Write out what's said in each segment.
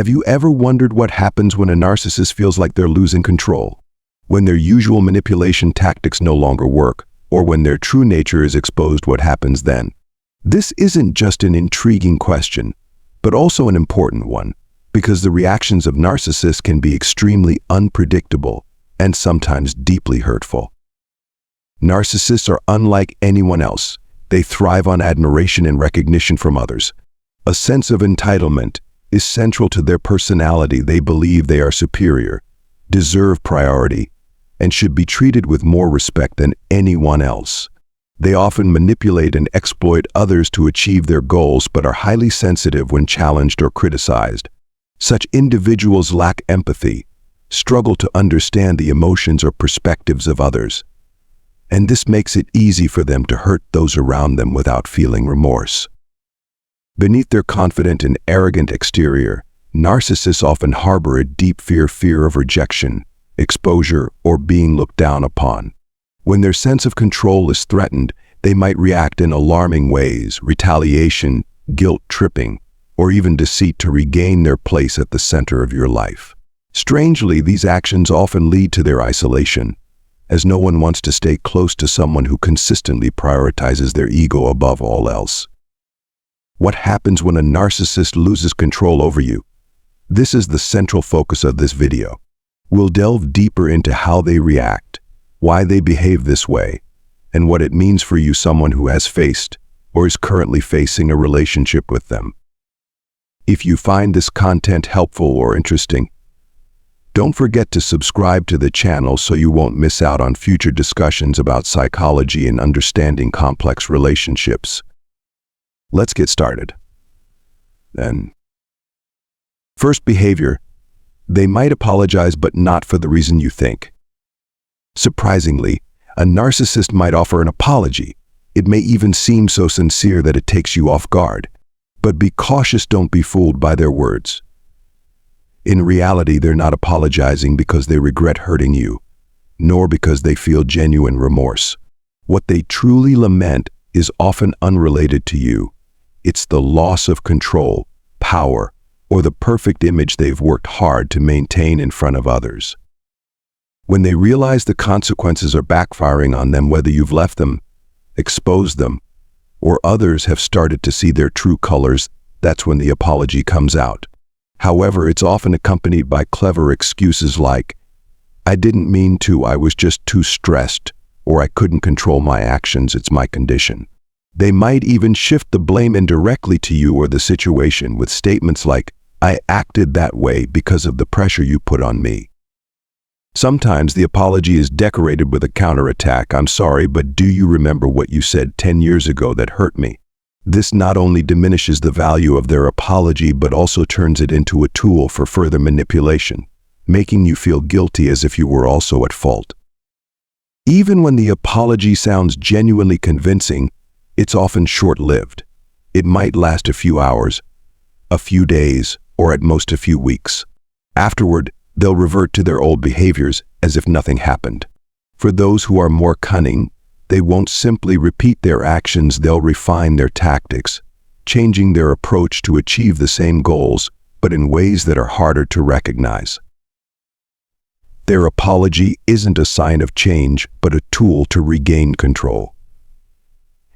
Have you ever wondered what happens when a narcissist feels like they're losing control? When their usual manipulation tactics no longer work, or when their true nature is exposed, what happens then? This isn't just an intriguing question, but also an important one, because the reactions of narcissists can be extremely unpredictable and sometimes deeply hurtful. Narcissists are unlike anyone else. They thrive on admiration and recognition from others. A sense of entitlement is central to their personality. They believe they are superior, deserve priority, and should be treated with more respect than anyone else. They often manipulate and exploit others to achieve their goals, but are highly sensitive when challenged or criticized. Such individuals lack empathy, struggle to understand the emotions or perspectives of others, and this makes it easy for them to hurt those around them without feeling remorse. Beneath their confident and arrogant exterior, narcissists often harbor a deep fear of rejection, exposure, or being looked down upon. When their sense of control is threatened, they might react in alarming ways: retaliation, guilt-tripping, or even deceit to regain their place at the center of your life. Strangely, these actions often lead to their isolation, as no one wants to stay close to someone who consistently prioritizes their ego above all else. What happens when a narcissist loses control over you? This is the central focus of this video. We'll delve deeper into how they react, why they behave this way, and what it means for you, someone who has faced or is currently facing a relationship with them. If you find this content helpful or interesting, don't forget to subscribe to the channel so you won't miss out on future discussions about psychology and understanding complex relationships. Let's get started. Then, first, behavior. They might apologize, but not for the reason you think. Surprisingly, a narcissist might offer an apology. It may even seem so sincere that it takes you off guard. But be cautious, don't be fooled by their words. In reality, they're not apologizing because they regret hurting you, nor because they feel genuine remorse. What they truly lament is often unrelated to you. It's the loss of control, power, or the perfect image they've worked hard to maintain in front of others. When they realize the consequences are backfiring on them, whether you've left them, exposed them, or others have started to see their true colors, that's when the apology comes out. However, it's often accompanied by clever excuses like, "I didn't mean to, I was just too stressed," or "I couldn't control my actions, it's my condition." They might even shift the blame indirectly to you or the situation with statements like, "I acted that way because of the pressure you put on me." Sometimes the apology is decorated with a counterattack. "I'm sorry, but do you remember what you said 10 years ago that hurt me?" This not only diminishes the value of their apology, but also turns it into a tool for further manipulation, making you feel guilty as if you were also at fault. Even when the apology sounds genuinely convincing, it's often short-lived. It might last a few hours, a few days, or at most a few weeks. Afterward, they'll revert to their old behaviors as if nothing happened. For those who are more cunning, they won't simply repeat their actions, they'll refine their tactics, changing their approach to achieve the same goals, but in ways that are harder to recognize. Their apology isn't a sign of change, but a tool to regain control.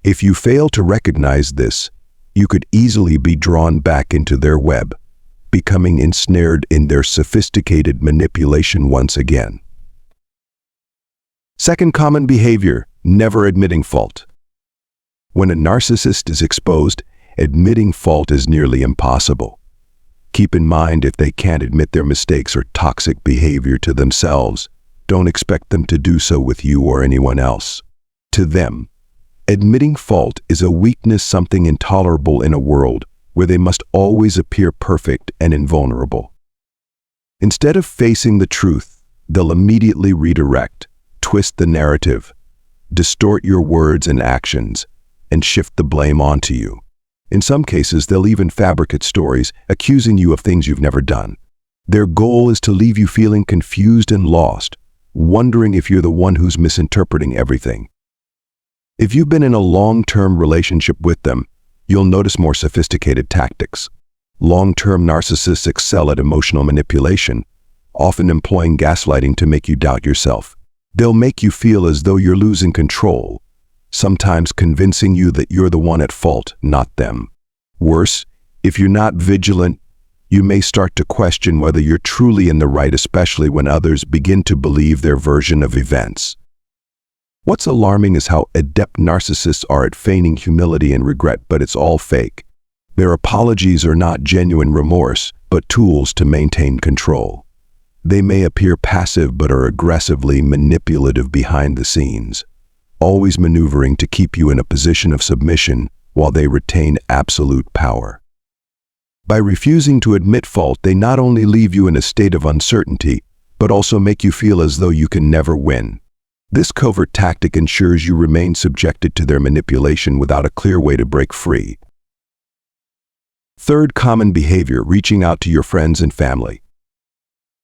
If you fail to recognize this, you could easily be drawn back into their web, becoming ensnared in their sophisticated manipulation once again. Second common behavior: never admitting fault. When a narcissist is exposed, admitting fault is nearly impossible. Keep in mind, if they can't admit their mistakes or toxic behavior to themselves, don't expect them to do so with you or anyone else. To them, admitting fault is a weakness, something intolerable in a world where they must always appear perfect and invulnerable. Instead of facing the truth, they'll immediately redirect, twist the narrative, distort your words and actions, and shift the blame onto you. In some cases, they'll even fabricate stories, accusing you of things you've never done. Their goal is to leave you feeling confused and lost, wondering if you're the one who's misinterpreting everything. If you've been in a long-term relationship with them, you'll notice more sophisticated tactics. Long-term narcissists excel at emotional manipulation, often employing gaslighting to make you doubt yourself. They'll make you feel as though you're losing control, sometimes convincing you that you're the one at fault, not them. Worse, if you're not vigilant, you may start to question whether you're truly in the right, especially when others begin to believe their version of events. What's alarming is how adept narcissists are at feigning humility and regret, but it's all fake. Their apologies are not genuine remorse, but tools to maintain control. They may appear passive but are aggressively manipulative behind the scenes, always maneuvering to keep you in a position of submission while they retain absolute power. By refusing to admit fault, they not only leave you in a state of uncertainty, but also make you feel as though you can never win. This covert tactic ensures you remain subjected to their manipulation without a clear way to break free. Third common behavior: reaching out to your friends and family.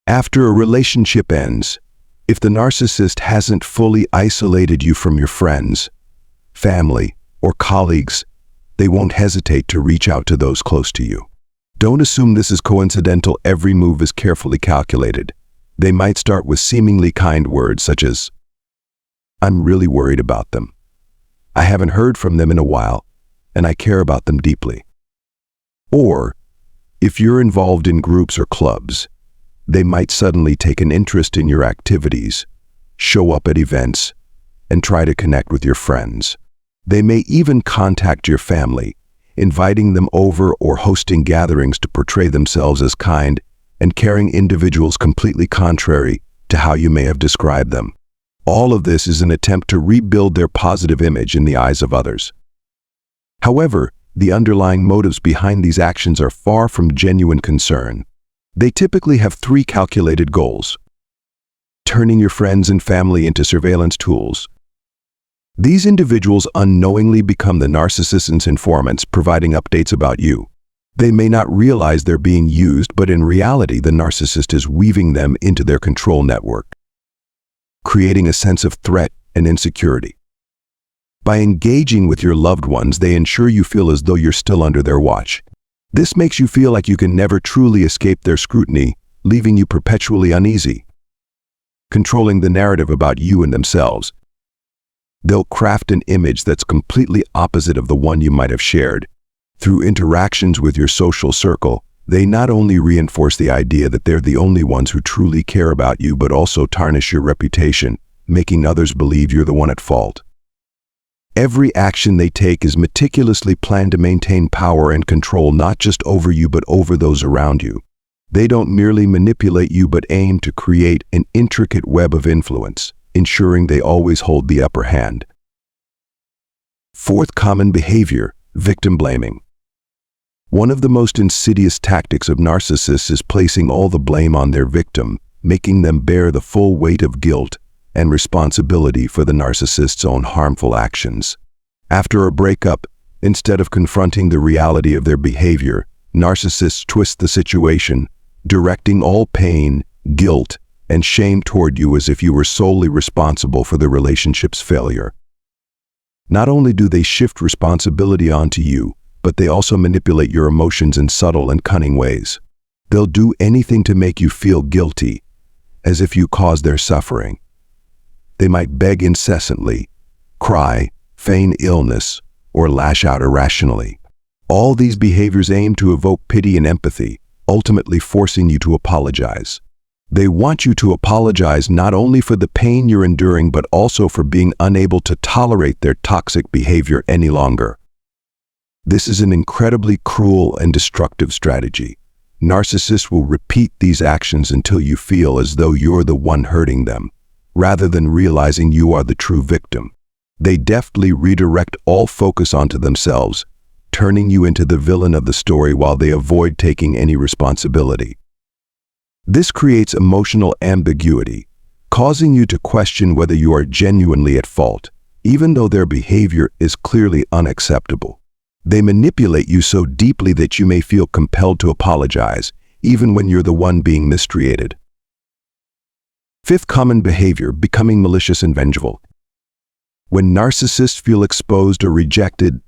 After a relationship ends, if the narcissist hasn't fully isolated you from your friends, family, or colleagues, they won't hesitate to reach out to those close to you. Don't assume this is coincidental. Every move is carefully calculated. They might start with seemingly kind words such as, "I'm really worried about them. I haven't heard from them in a while, and I care about them deeply." Or, if you're involved in groups or clubs, they might suddenly take an interest in your activities, show up at events, and try to connect with your friends. They may even contact your family, inviting them over or hosting gatherings to portray themselves as kind and caring individuals, completely contrary to how you may have described them. All of this is an attempt to rebuild their positive image in the eyes of others. However, the underlying motives behind these actions are far from genuine concern. They typically have three calculated goals: turning your friends and family into surveillance tools. These individuals unknowingly become the narcissist's informants, providing updates about you. They may not realize they're being used, but in reality, the narcissist is weaving them into their control network, creating a sense of threat and insecurity. By engaging with your loved ones, they ensure you feel as though you're still under their watch. This makes you feel like you can never truly escape their scrutiny, leaving you perpetually uneasy. Controlling the narrative about you and themselves. They'll craft an image that's completely opposite of the one you might have shared. Through interactions with your social circle, they not only reinforce the idea that they're the only ones who truly care about you, but also tarnish your reputation, making others believe you're the one at fault. Every action they take is meticulously planned to maintain power and control, not just over you, but over those around you. They don't merely manipulate you, but aim to create an intricate web of influence, ensuring they always hold the upper hand. Fourth common behavior: victim blaming. One of the most insidious tactics of narcissists is placing all the blame on their victim, making them bear the full weight of guilt and responsibility for the narcissist's own harmful actions. After a breakup, instead of confronting the reality of their behavior, narcissists twist the situation, directing all pain, guilt, and shame toward you as if you were solely responsible for the relationship's failure. Not only do they shift responsibility onto you, but they also manipulate your emotions in subtle and cunning ways. They'll do anything to make you feel guilty, as if you caused their suffering. They might beg incessantly, cry, feign illness, or lash out irrationally. All these behaviors aim to evoke pity and empathy, ultimately forcing you to apologize. They want you to apologize not only for the pain you're enduring, but also for being unable to tolerate their toxic behavior any longer. This is an incredibly cruel and destructive strategy. Narcissists will repeat these actions until you feel as though you're the one hurting them, rather than realizing you are the true victim. They deftly redirect all focus onto themselves, turning you into the villain of the story while they avoid taking any responsibility. This creates emotional ambiguity, causing you to question whether you are genuinely at fault, even though their behavior is clearly unacceptable. They manipulate you so deeply that you may feel compelled to apologize, even when you're the one being mistreated. Fifth common behavior: becoming malicious and vengeful. When narcissists feel exposed or rejected,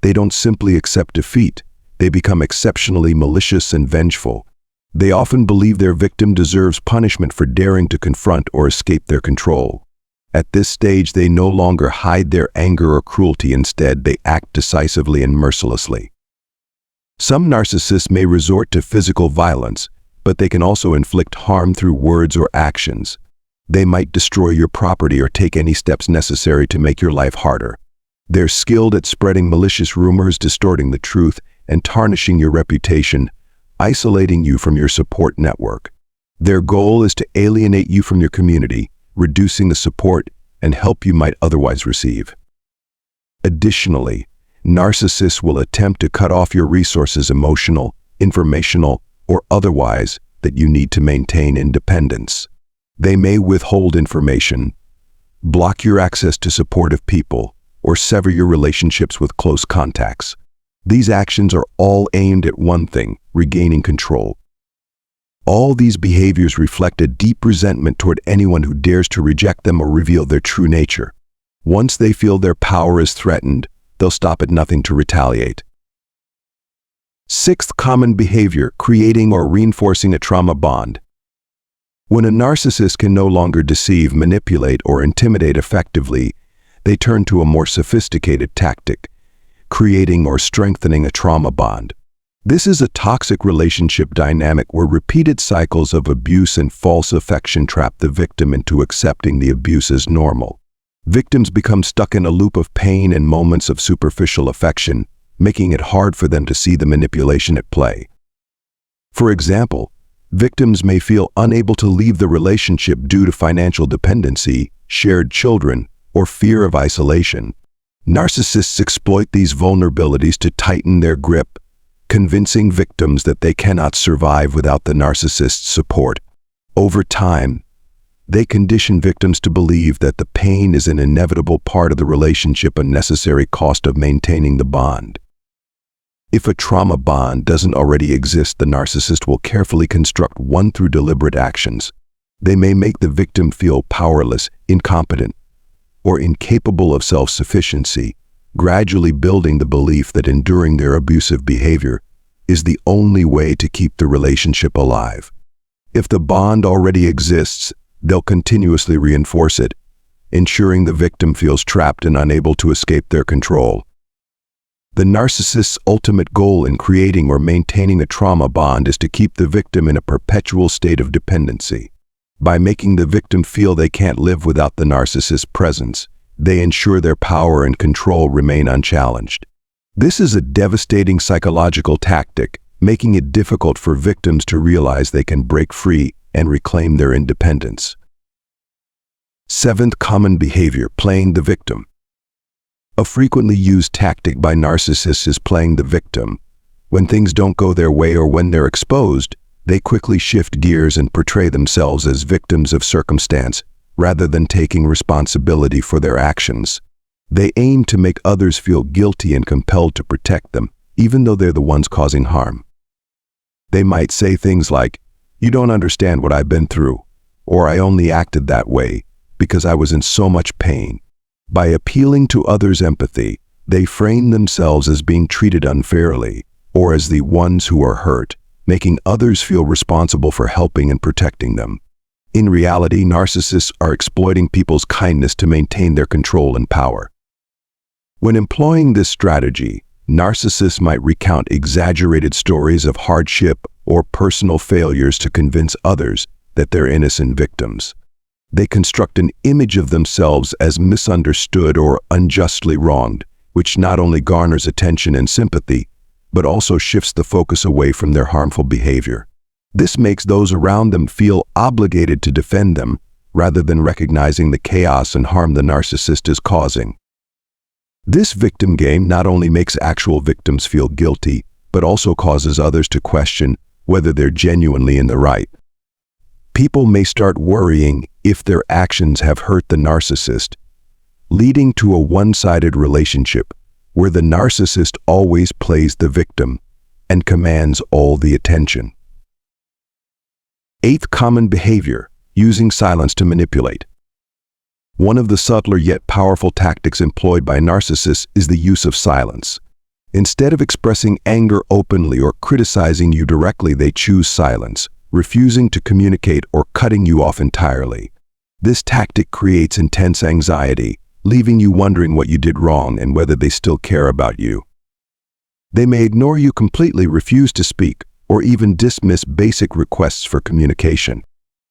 they don't simply accept defeat. they become exceptionally malicious and vengeful. They often believe their victim deserves punishment for daring to confront or escape their control. At this stage, they no longer hide their anger or cruelty. Instead, they act decisively and mercilessly. Some narcissists may resort to physical violence, but they can also inflict harm through words or actions. They might destroy your property or take any steps necessary to make your life harder. They're skilled at spreading malicious rumors, distorting the truth, and tarnishing your reputation, isolating you from your support network. Their goal is to alienate you from your community, reducing the support and help you might otherwise receive. Additionally, narcissists will attempt to cut off your resources, emotional, informational, or otherwise, that you need to maintain independence. They may withhold information, block your access to supportive people, or sever your relationships with close contacts. These actions are all aimed at one thing: regaining control. All these behaviors reflect a deep resentment toward anyone who dares to reject them or reveal their true nature. Once they feel their power is threatened, they'll stop at nothing to retaliate. Sixth common behavior: creating or reinforcing a trauma bond. When a narcissist can no longer deceive, manipulate, or intimidate effectively, they turn to a more sophisticated tactic: creating or strengthening a trauma bond. This is a toxic relationship dynamic where repeated cycles of abuse and false affection trap the victim into accepting the abuse as normal. Victims become stuck in a loop of pain and moments of superficial affection, making it hard for them to see the manipulation at play. For example, victims may feel unable to leave the relationship due to financial dependency, shared children, or fear of isolation. Narcissists exploit these vulnerabilities to tighten their grip, convincing victims that they cannot survive without the narcissist's support. Over time, they condition victims to believe that the pain is an inevitable part of the relationship, a necessary cost of maintaining the bond. If a trauma bond doesn't already exist, the narcissist will carefully construct one through deliberate actions. They may make the victim feel powerless, incompetent, or incapable of self-sufficiency, gradually building the belief that enduring their abusive behavior is the only way to keep the relationship alive. If the bond already exists, they'll continuously reinforce it, ensuring the victim feels trapped and unable to escape their control. The narcissist's ultimate goal in creating or maintaining a trauma bond is to keep the victim in a perpetual state of dependency. By making the victim feel they can't live without the narcissist's presence, they ensure their power and control remain unchallenged. This is a devastating psychological tactic, making it difficult for victims to realize they can break free and reclaim their independence. Seventh common behavior: playing the victim. A frequently used tactic by narcissists is playing the victim. When things don't go their way or when they're exposed, they quickly shift gears and portray themselves as victims of circumstance, rather than taking responsibility for their actions. They aim to make others feel guilty and compelled to protect them, even though they're the ones causing harm. They might say things like, "You don't understand what I've been through," or "I only acted that way because I was in so much pain." By appealing to others' empathy, they frame themselves as being treated unfairly, or as the ones who are hurt, making others feel responsible for helping and protecting them. In reality, narcissists are exploiting people's kindness to maintain their control and power. When employing this strategy, narcissists might recount exaggerated stories of hardship or personal failures to convince others that they're innocent victims. They construct an image of themselves as misunderstood or unjustly wronged, which not only garners attention and sympathy, but also shifts the focus away from their harmful behavior. This makes those around them feel obligated to defend them, rather than recognizing the chaos and harm the narcissist is causing. This victim game not only makes actual victims feel guilty, but also causes others to question whether they're genuinely in the right. People may start worrying if their actions have hurt the narcissist, leading to a one-sided relationship where the narcissist always plays the victim and commands all the attention. Eighth common behavior: using silence to manipulate. One of the subtler yet powerful tactics employed by narcissists is the use of silence. Instead of expressing anger openly or criticizing you directly, they choose silence, refusing to communicate or cutting you off entirely. This tactic creates intense anxiety, leaving you wondering what you did wrong and whether they still care about you. They may ignore you completely, refuse to speak, or even dismiss basic requests for communication.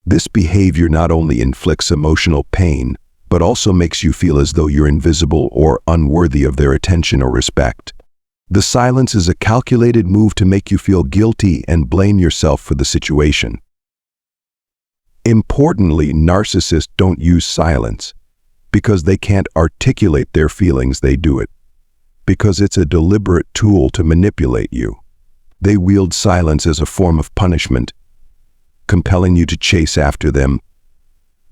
This behavior not only inflicts emotional pain, but also makes you feel as though you're invisible or unworthy of their attention or respect. The silence is a calculated move to make you feel guilty and blame yourself for the situation. Importantly, narcissists don't use silence because they can't articulate their feelings. They do it because it's a deliberate tool to manipulate you. They wield silence as a form of punishment, compelling you to chase after them,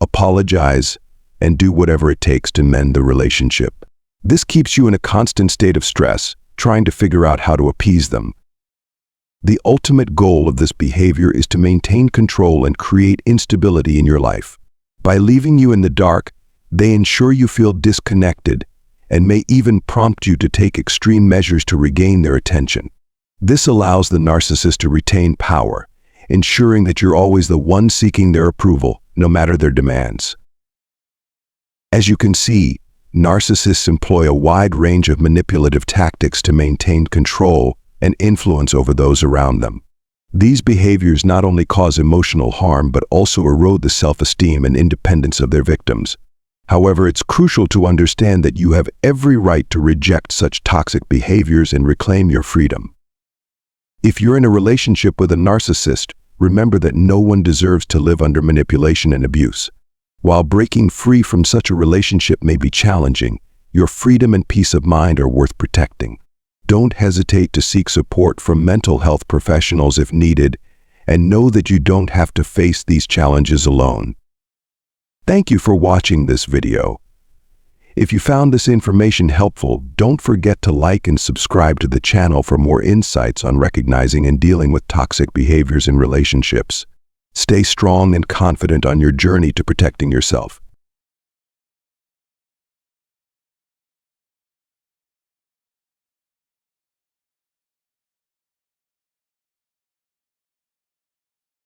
apologize, and do whatever it takes to mend the relationship. This keeps you in a constant state of stress, trying to figure out how to appease them. The ultimate goal of this behavior is to maintain control and create instability in your life. By leaving you in the dark, they ensure you feel disconnected and may even prompt you to take extreme measures to regain their attention. This allows the narcissist to retain power, ensuring that you're always the one seeking their approval, no matter their demands. As you can see, narcissists employ a wide range of manipulative tactics to maintain control and influence over those around them. These behaviors not only cause emotional harm but also erode the self-esteem and independence of their victims. However, it's crucial to understand that you have every right to reject such toxic behaviors and reclaim your freedom. If you're in a relationship with a narcissist, remember that no one deserves to live under manipulation and abuse. While breaking free from such a relationship may be challenging, your freedom and peace of mind are worth protecting. Don't hesitate to seek support from mental health professionals if needed, and know that you don't have to face these challenges alone. Thank you for watching this video. If you found this information helpful, don't forget to like and subscribe to the channel for more insights on recognizing and dealing with toxic behaviors in relationships. Stay strong and confident on your journey to protecting yourself.